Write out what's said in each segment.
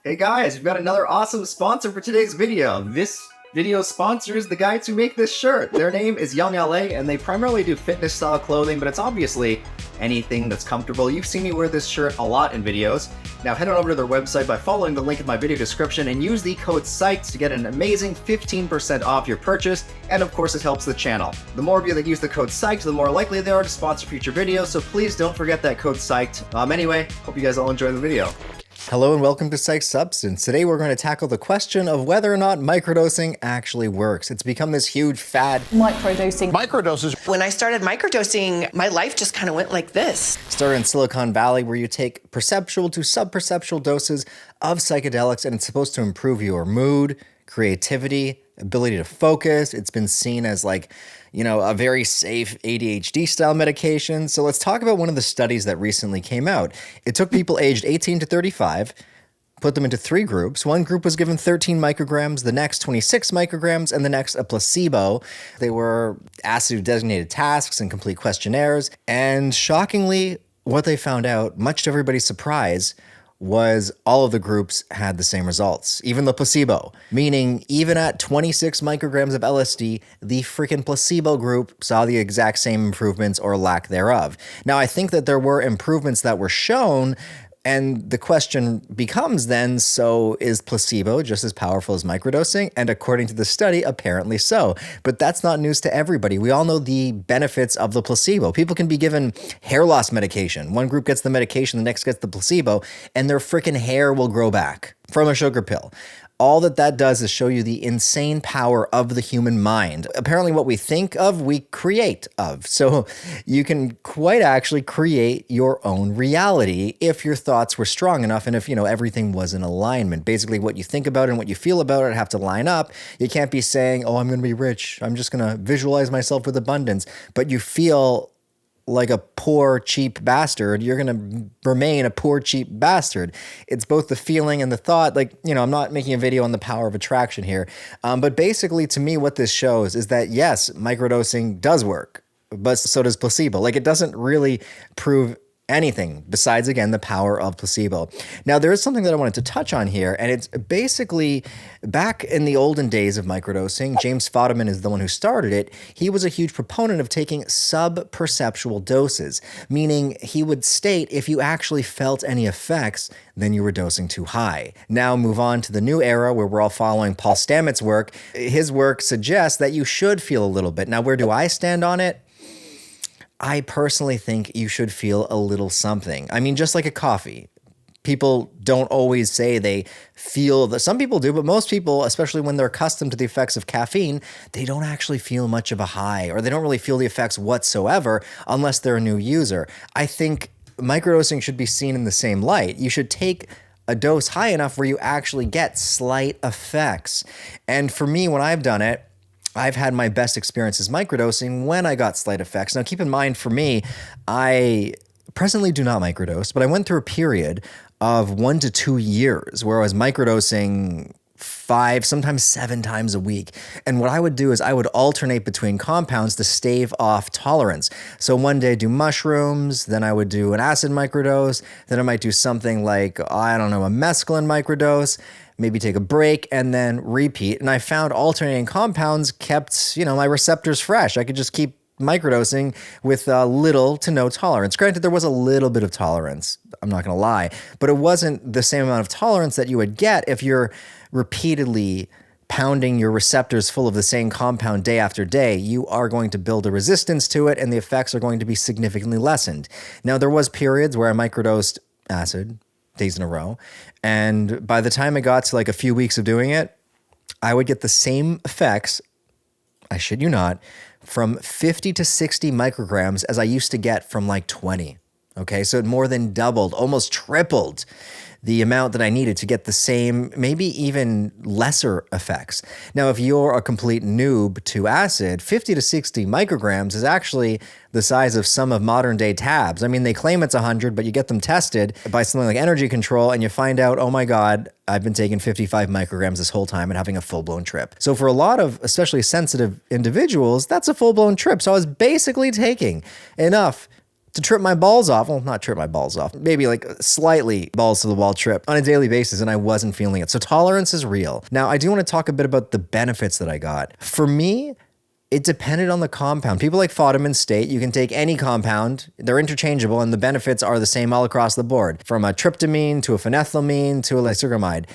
Hey guys, we've got another awesome sponsor for today's video. This video sponsor is the guys who make this shirt. Their name is Young LA and they primarily do fitness style clothing, but it's obviously anything that's comfortable. You've seen me wear this shirt a lot in videos. Now head on over to their website by following the link in my video description and use the code Psychs to get an amazing 15% off your purchase, and of course it helps the channel. The more of you that use the code Psychs, the more likely they are to sponsor future videos, so please don't forget that code Psyched. Anyway, hope you guys all enjoy the video. Hello and welcome to Psych Substance. Today we're going to tackle the question of whether or not microdosing actually works. It's become this huge fad. Microdosing. Microdoses. When I started microdosing, my life just kind of went like this. Started in Silicon Valley, where you take perceptual to subperceptual doses of psychedelics, and it's supposed to improve your mood, creativity, ability to focus. It's been seen as a very safe ADHD style medication. So let's talk about one of the studies that recently came out. It took people aged 18 to 35, put them into three groups. One group was given 13 micrograms, the next 26 micrograms, and the next a placebo. They were asked to do designated tasks and complete questionnaires. And shockingly, what they found out, much to everybody's surprise, was all of the groups had the same results, even the placebo, meaning even at 26 micrograms of LSD, the freaking placebo group saw the exact same improvements or lack thereof. Now, I think that there were improvements that were shown, and the question becomes then, so is placebo just as powerful as microdosing? And according to the study, apparently so. But that's not news to everybody. We all know the benefits of the placebo. People can be given hair loss medication. One group gets the medication, the next gets the placebo, and their freaking hair will grow back from a sugar pill. All that does is show you the insane power of the human mind. Apparently what we think of, we create of. So you can quite actually create your own reality if your thoughts were strong enough and if, everything was in alignment. Basically what you think about and what you feel about it have to line up. You can't be saying, oh, I'm going to be rich. I'm just going to visualize myself with abundance. But you feel like a poor, cheap bastard, you're going to remain a poor, cheap bastard. It's both the feeling and the thought. I'm not making a video on the power of attraction here. But basically, to me, what this shows is that, yes, microdosing does work, but so does placebo. It doesn't really prove anything besides, again, the power of placebo. Now, there is something that I wanted to touch on here, and it's basically back in the olden days of microdosing. James Fadiman is the one who started it. He was a huge proponent of taking sub-perceptual doses, meaning he would state if you actually felt any effects, then you were dosing too high. Now move on to the new era where we're all following Paul Stamets' work. His work suggests that you should feel a little bit. Now, where do I stand on it? I personally think you should feel a little something. I mean, just like a coffee. People don't always say they feel that. Some people do, but most people, especially when they're accustomed to the effects of caffeine, they don't actually feel much of a high, or they don't really feel the effects whatsoever unless they're a new user. I think microdosing should be seen in the same light. You should take a dose high enough where you actually get slight effects. And for me, when I've done it, I've had my best experiences microdosing when I got slight effects. Now, keep in mind, for me, I presently do not microdose, but I went through a period of 1 to 2 years where I was microdosing 5, sometimes 7 times a week. And what I would do is I would alternate between compounds to stave off tolerance. So one day do mushrooms, then I would do an acid microdose, then I might do something like, I don't know, a mescaline microdose, maybe take a break, and then repeat. And I found alternating compounds kept, my receptors fresh. I could just keep microdosing with little to no tolerance. Granted, there was a little bit of tolerance, I'm not going to lie, but it wasn't the same amount of tolerance that you would get if you're repeatedly pounding your receptors full of the same compound day after day. You are going to build a resistance to it, and the effects are going to be significantly lessened. Now, there was periods where I microdosed acid days in a row, and by the time I got to a few weeks of doing it, I would get the same effects, I shit you not, from 50 to 60 micrograms as I used to get from 20. Okay, so it more than doubled, almost tripled the amount that I needed to get the same, maybe even lesser effects. Now, if you're a complete noob to acid, 50 to 60 micrograms is actually the size of some of modern day tabs. I mean, they claim it's 100, but you get them tested by something like Energy Control and you find out, oh my God, I've been taking 55 micrograms this whole time and having a full-blown trip. So for a lot of especially sensitive individuals, that's a full-blown trip. So I was basically taking enough to trip my balls off. Well, not trip my balls off, maybe like slightly balls to the wall trip on a daily basis, and I wasn't feeling it. So tolerance is real. Now, I do want to talk a bit about the benefits that I got. For me, it depended on the compound. People like Fodderman state you can take any compound, they're interchangeable, and the benefits are the same all across the board, from a tryptamine to a phenethylamine to a lysergamide.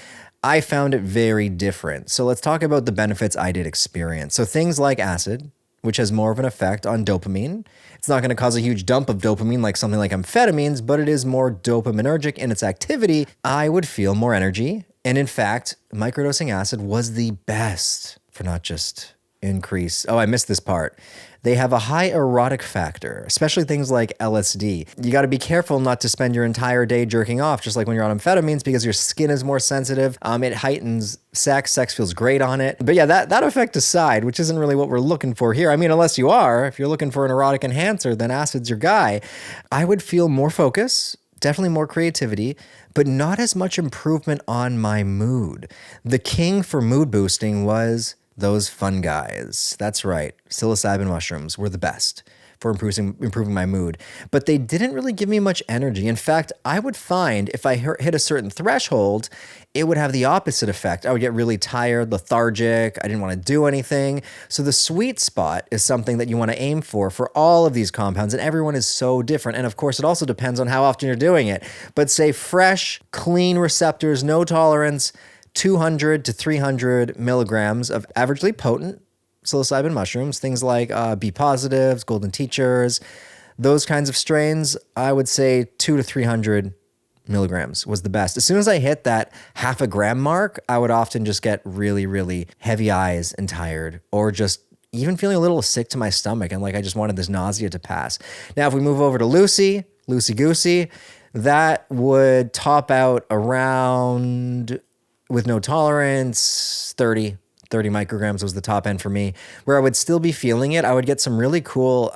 I found it very different. So let's talk about the benefits I did experience. So things like acid, which has more of an effect on dopamine. It's not going to cause a huge dump of dopamine like something like amphetamines, but it is more dopaminergic in its activity. I would feel more energy. And in fact, microdosing acid was the best for not just increase. Oh, I missed this part. They have a high erotic factor, especially things like LSD. You got to be careful not to spend your entire day jerking off, just like when you're on amphetamines, because your skin is more sensitive. It heightens sex. Sex feels great on it. But yeah, that effect aside, which isn't really what we're looking for here. I mean, unless you are, if you're looking for an erotic enhancer, then acid's your guy. I would feel more focus, definitely more creativity, but not as much improvement on my mood. The king for mood boosting was those fun guys. That's right. Psilocybin mushrooms were the best for improving my mood. But they didn't really give me much energy. In fact, I would find if I hit a certain threshold, it would have the opposite effect. I would get really tired, lethargic. I didn't want to do anything. So the sweet spot is something that you want to aim for all of these compounds. And everyone is so different. And of course, it also depends on how often you're doing it. But say fresh, clean receptors, no tolerance, 200 to 300 milligrams of averagely potent psilocybin mushrooms, things like B positives, golden teachers, those kinds of strains, I would say 200 to 300 milligrams was the best. As soon as I hit that half a gram mark, I would often just get really, really heavy eyes and tired, or just even feeling a little sick to my stomach and like I just wanted this nausea to pass. Now, if we move over to Loosey Goosey, that would top out around, with no tolerance, 30 micrograms was the top end for me, where I would still be feeling it. I would get some really cool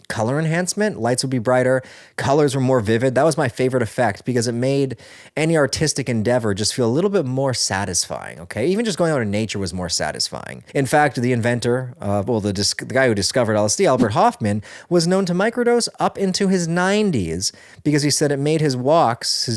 color enhancement. Lights would be brighter. Colors were more vivid. That was my favorite effect because it made any artistic endeavor just feel a little bit more satisfying, okay? Even just going out in nature was more satisfying. In fact, the inventor, the guy who discovered LSD, Albert Hofmann, was known to microdose up into his 90s because he said it made his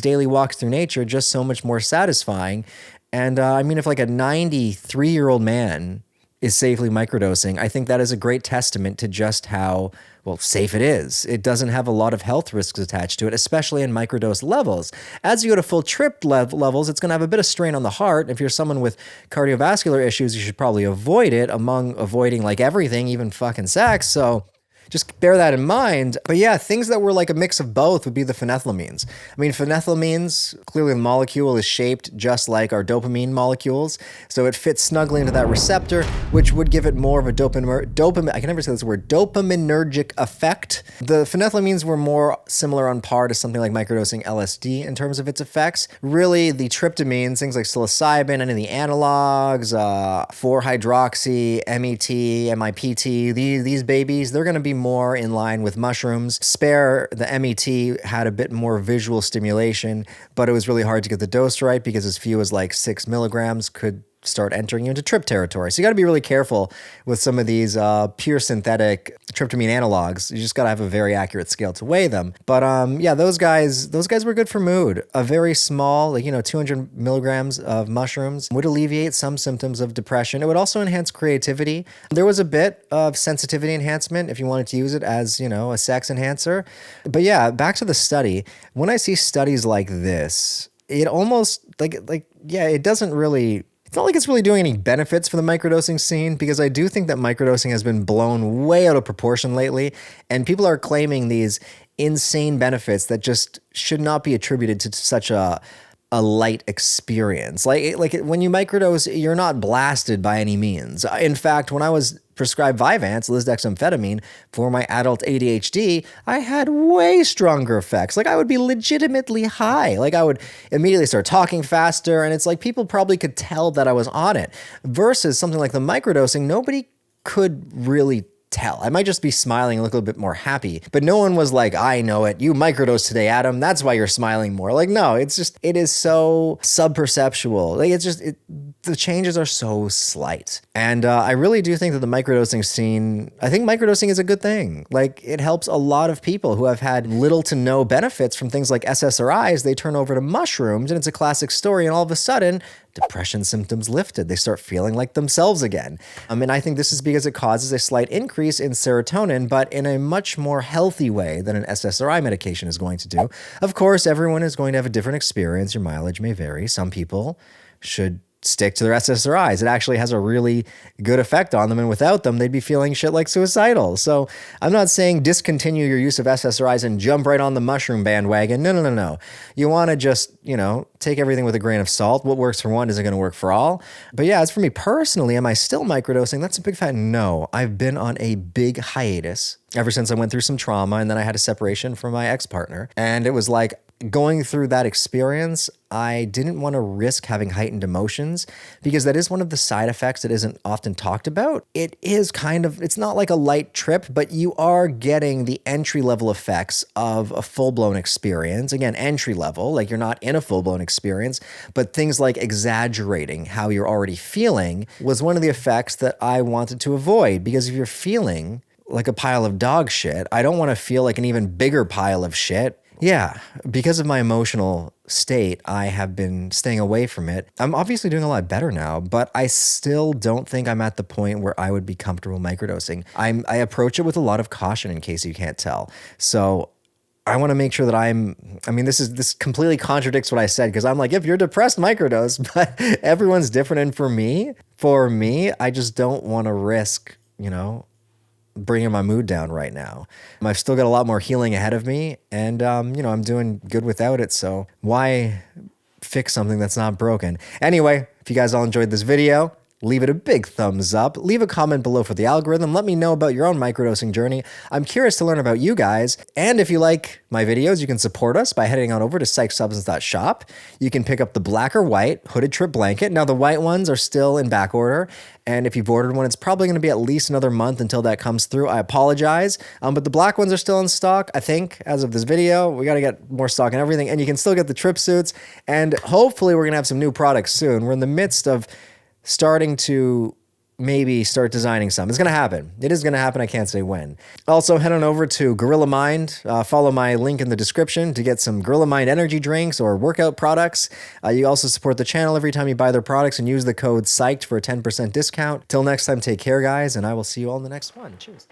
daily walks through nature, just so much more satisfying. And I mean, if like a 93-year-old man is safely microdosing, I think that is a great testament to just how, safe it is. It doesn't have a lot of health risks attached to it, especially in microdose levels. As you go to full trip levels, it's going to have a bit of strain on the heart. If you're someone with cardiovascular issues, you should probably avoid it, among avoiding like everything, even fucking sex. So just bear that in mind. But yeah, things that were like a mix of both would be the phenethylamines. I mean, phenethylamines, clearly the molecule is shaped just like our dopamine molecules. So it fits snugly into that receptor, which would give it more of a I can never say this word, dopaminergic effect. The phenethylamines were more similar on par to something like microdosing LSD in terms of its effects. Really, the tryptamines, things like psilocybin, any of the analogs, 4-hydroxy, MET, MIPT, these babies, they're going to be more in line with mushrooms. The MET had a bit more visual stimulation, but it was really hard to get the dose right because as few as like 6 milligrams could start entering you into trip territory. So you got to be really careful with some of these pure synthetic tryptamine analogs. You just got to have a very accurate scale to weigh them. But yeah, those guys were good for mood. A very small, 200 milligrams of mushrooms would alleviate some symptoms of depression. It would also enhance creativity. There was a bit of sensitivity enhancement if you wanted to use it as, a sex enhancer. But yeah, back to the study. When I see studies like this, it almost it doesn't really. It's not like it's really doing any benefits for the microdosing scene, because I do think that microdosing has been blown way out of proportion lately, and people are claiming these insane benefits that just should not be attributed to such a light experience. Like when you microdose, you're not blasted by any means. In fact, when I was prescribed Vyvanse, lisdexamfetamine, for my adult ADHD, I had way stronger effects. Like I would be legitimately high. Like I would immediately start talking faster, and it's like people probably could tell that I was on it. Versus something like the microdosing, nobody could really tell. I might just be smiling and look a little bit more happy, but no one was like, I know it. You microdosed today, Adam. That's why you're smiling more. Like, no, it is so subperceptual. Like the changes are so slight. And I really do think that the microdosing scene, I think microdosing is a good thing. Like, it helps a lot of people who have had little to no benefits from things like SSRIs. They turn over to mushrooms, and it's a classic story. And all of a sudden, depression symptoms lifted. They start feeling like themselves again. And I think this is because it causes a slight increase in serotonin, but in a much more healthy way than an SSRI medication is going to do. Of course, everyone is going to have a different experience. Your mileage may vary. Some people should stick to their SSRIs. It actually has a really good effect on them, and without them, they'd be feeling shit like suicidal. So I'm not saying discontinue your use of SSRIs and jump right on the mushroom bandwagon. No. You want to just, take everything with a grain of salt. What works for one isn't going to work for all. But yeah, as for me personally, am I still microdosing? That's a big fat no. I've been on a big hiatus ever since I went through some trauma, and then I had a separation from my ex-partner. And it was like, going through that experience, I didn't want to risk having heightened emotions, because that is one of the side effects that isn't often talked about. It is it's not like a light trip, but you are getting the entry level effects of a full-blown experience. Again, entry level, like you're not in a full-blown experience, but things like exaggerating how you're already feeling was one of the effects that I wanted to avoid, because if you're feeling like a pile of dog shit, I don't want to feel like an even bigger pile of shit. Yeah, because of my emotional state, I have been staying away from it. I'm obviously doing a lot better now, but I still don't think I'm at the point where I would be comfortable microdosing. I approach it with a lot of caution, in case you can't tell. So I want to make sure that this completely contradicts what I said, because I'm like, if you're depressed, microdose, but everyone's different. And for me, I just don't want to risk, bringing my mood down right now. I've still got a lot more healing ahead of me, and I'm doing good without it, so why fix something that's not broken? Anyway, if you guys all enjoyed this video, leave it a big thumbs up. Leave a comment below for the algorithm. Let me know about your own microdosing journey. I'm curious to learn about you guys. And if you like my videos, you can support us by heading on over to psychsubstance.shop. You can pick up the black or white hooded trip blanket. Now, the white ones are still in back order, and if you've ordered one, it's probably going to be at least another month until that comes through. I apologize, but the black ones are still in stock, I think, as of this video. We got to get more stock and everything, and you can still get the trip suits, and hopefully we're going to have some new products soon. We're in the midst of starting to maybe start designing some. It's going to happen. It is going to happen. I can't say when. Also, head on over to Gorilla Mind. Follow my link in the description to get some Gorilla Mind energy drinks or workout products. You also support the channel every time you buy their products, and use the code PSYCHS for a 10% discount. Till next time, take care, guys, and I will see you all in the next one. Cheers.